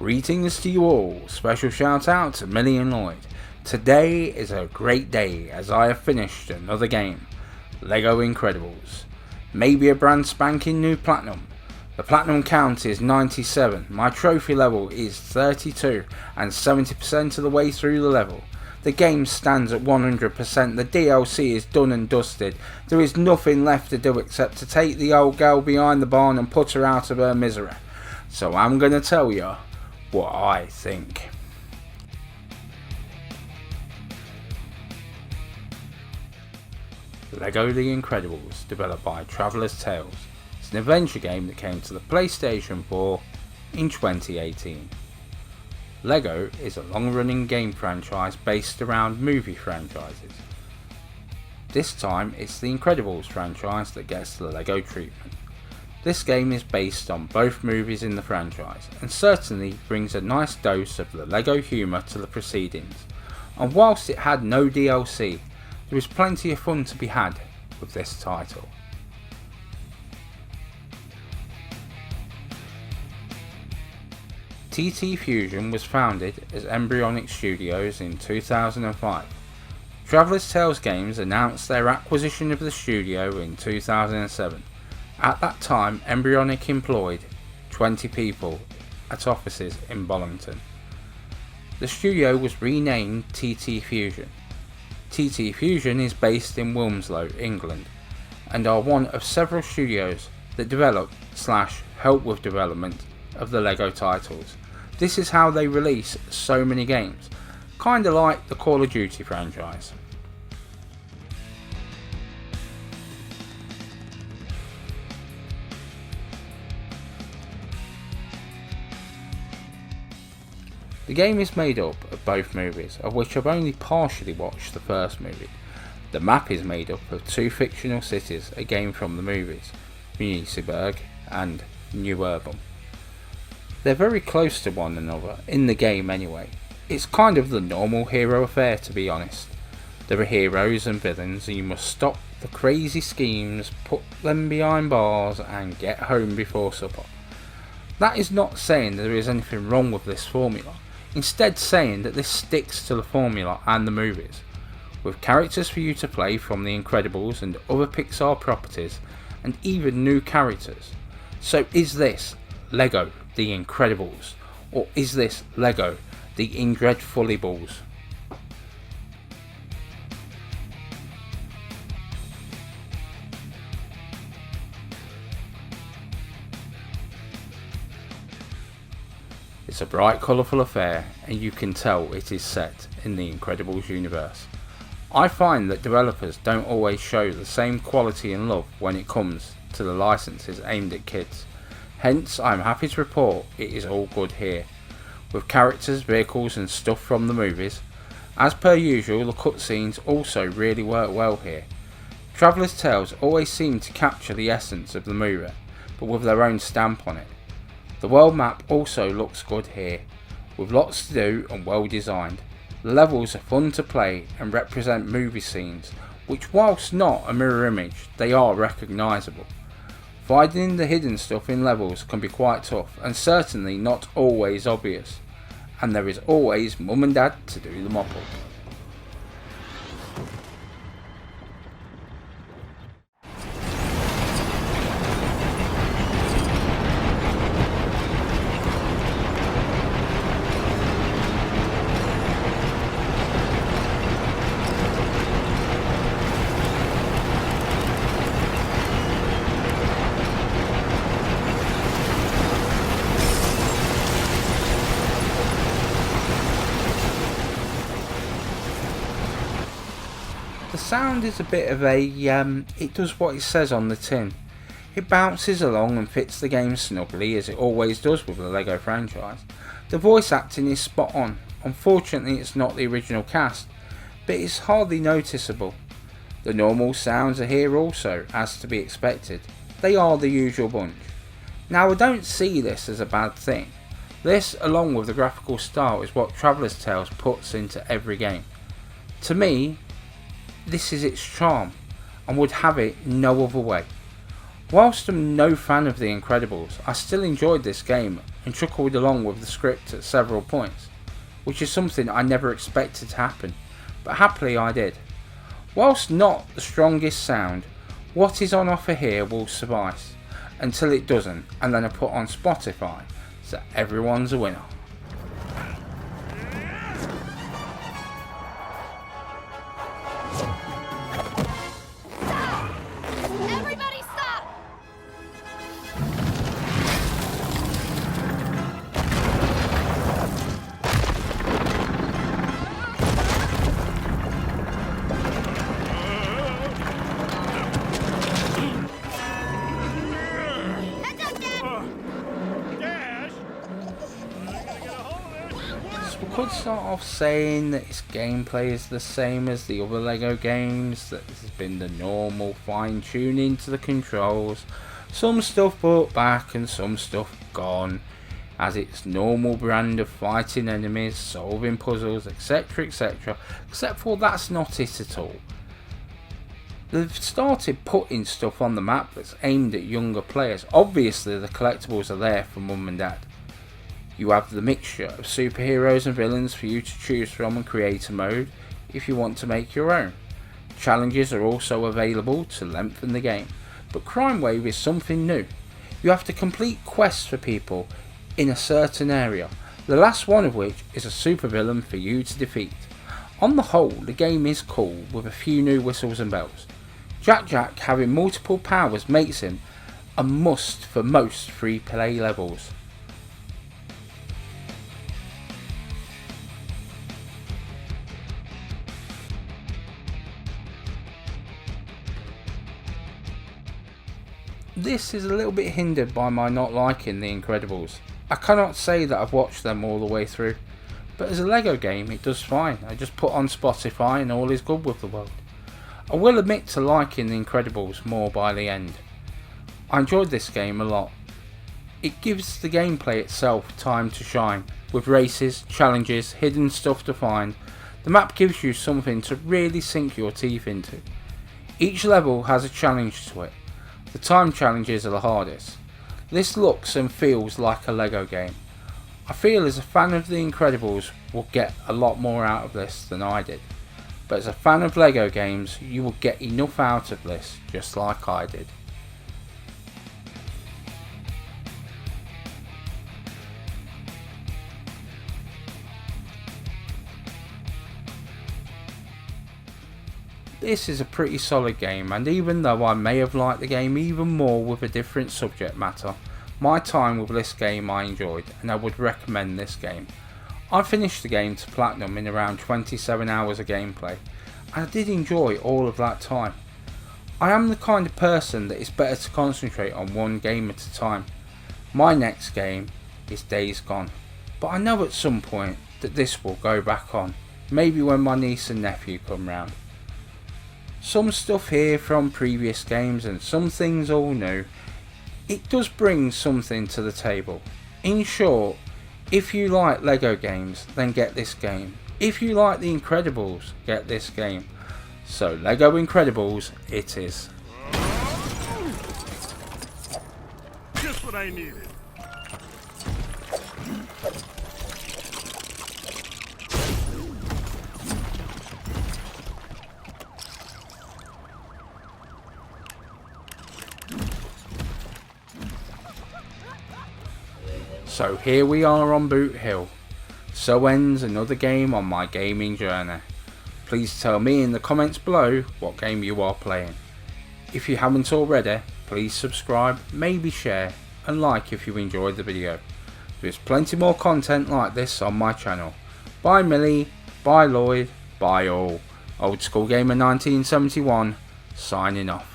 Greetings to you all, special shout out to Millie and Lloyd. Today is a great day as I have finished another game, LEGO Incredibles. Maybe a brand spanking new platinum. The platinum count is 97, my trophy level is 32 and 70% of the way through the level. The game stands at 100%, the DLC is done and dusted. There is nothing left to do except to take the old girl behind the barn and put her out of her misery. So I'm gonna tell you what I think. LEGO The Incredibles, developed by Traveller's Tales. It's an adventure game that came to the PlayStation 4 in 2018. LEGO is a long-running game franchise based around movie franchises. This time it's the Incredibles franchise that gets the LEGO treatment. This game is based on both movies in the franchise and certainly brings a nice dose of the LEGO humour to the proceedings, and whilst it had no DLC, there is plenty of fun to be had with this title. TT Fusion was founded as Embryonic Studios in 2005. Traveller's Tales Games announced their acquisition of the studio in 2007. At that time, Embryonic employed 20 people at offices in Bollington. The studio was renamed TT Fusion. TT Fusion is based in Wilmslow, England, and are one of several studios that develop / help with development of the LEGO titles. This is how they release so many games, kinda like the Call of Duty franchise. The game is made up of both movies, of which I've only partially watched the first movie. The map is made up of two fictional cities, again from the movies, Municeburg and New Urbum. They're very close to one another, in the game anyway. It's kind of the normal hero affair, to be honest. There are heroes and villains and you must stop the crazy schemes, put them behind bars and get home before supper. That is not saying that there is anything wrong with this formula, instead saying that this sticks to the formula and the movies, with characters for you to play from The Incredibles and other Pixar properties, and even new characters. So is this LEGO The Incredibles, or is this LEGO The Ingreadfullables? It's a bright, colourful affair, and you can tell it is set in the Incredibles universe. I find that developers don't always show the same quality and love when it comes to the licenses aimed at kids. Hence, I am happy to report it is all good here, with characters, vehicles and stuff from the movies. As per usual, the cutscenes also really work well here. Traveller's Tales always seem to capture the essence of the movie, but with their own stamp on it. The world map also looks good here, with lots to do and well designed. The levels are fun to play and represent movie scenes, which whilst not a mirror image, they are recognisable. Finding the hidden stuff in levels can be quite tough and certainly not always obvious, and there is always mum and dad to do the mop up. The sound is a bit of a, it does what it says on the tin. It bounces along and fits the game snugly as it always does with the LEGO franchise. The voice acting is spot on. Unfortunately it's not the original cast, but it's hardly noticeable. The normal sounds are here also, as to be expected. They are the usual bunch. Now I don't see this as a bad thing. This, along with the graphical style, is what Traveller's Tales puts into every game. To me, this is its charm, and would have it no other way. Whilst I'm no fan of The Incredibles, I still enjoyed this game and chuckled along with the script at several points, which is something I never expected to happen, but happily I did. Whilst not the strongest sound, what is on offer here will suffice, until it doesn't, and then I put on Spotify, so everyone's a winner. Everybody stop! Heads up, Dad! Dash! I gotta get a hold of it. So we could start off saying that its gameplay is the same as the other LEGO games, that this has been the normal fine tuning to the controls, some stuff brought back and some stuff gone, as its normal brand of fighting enemies, solving puzzles, etc, etc, except for that's not it at all. They've started putting stuff on the map that's aimed at younger players. Obviously the collectibles are there for mum and dad. You have the mixture of superheroes and villains for you to choose from and creator mode if you want to make your own. Challenges are also available to lengthen the game, but Crime Wave is something new. You have to complete quests for people in a certain area, the last one of which is a supervillain for you to defeat. On the whole, the game is cool with a few new whistles and bells. Jack having multiple powers makes him a must for most free play levels. This is a little bit hindered by my not liking The Incredibles. I cannot say that I've watched them all the way through, but as a LEGO game it does fine. I just put on Spotify and all is good with the world. I will admit to liking The Incredibles more by the end. I enjoyed this game a lot. It gives the gameplay itself time to shine, with races, challenges, hidden stuff to find. The map gives you something to really sink your teeth into. Each level has a challenge to it. The time challenges are the hardest. This looks and feels like a LEGO game. I feel as a fan of The Incredibles will get a lot more out of this than I did. But as a fan of LEGO games, you will get enough out of this, just like I did. This is a pretty solid game, and even though I may have liked the game even more with a different subject matter, my time with this game I enjoyed, and I would recommend this game. I finished the game to platinum in around 27 hours of gameplay, and I did enjoy all of that time. I am the kind of person that it's better to concentrate on one game at a time. My next game is Days Gone, but I know at some point that this will go back on, maybe when my niece and nephew come round. Some stuff here from previous games and some things all new. It does bring something to the table. In short, if you like LEGO games, then get this game. If you like The Incredibles, get this game. So LEGO Incredibles it is. Just what I needed. So here we are on Boot Hill. So ends another game on my gaming journey. Please tell me in the comments below what game you are playing. If you haven't already, please subscribe, maybe share and like if you enjoyed the video. There's plenty more content like this on my channel. Bye Millie, bye Lloyd, bye all. Old School Gamer 1971 signing off.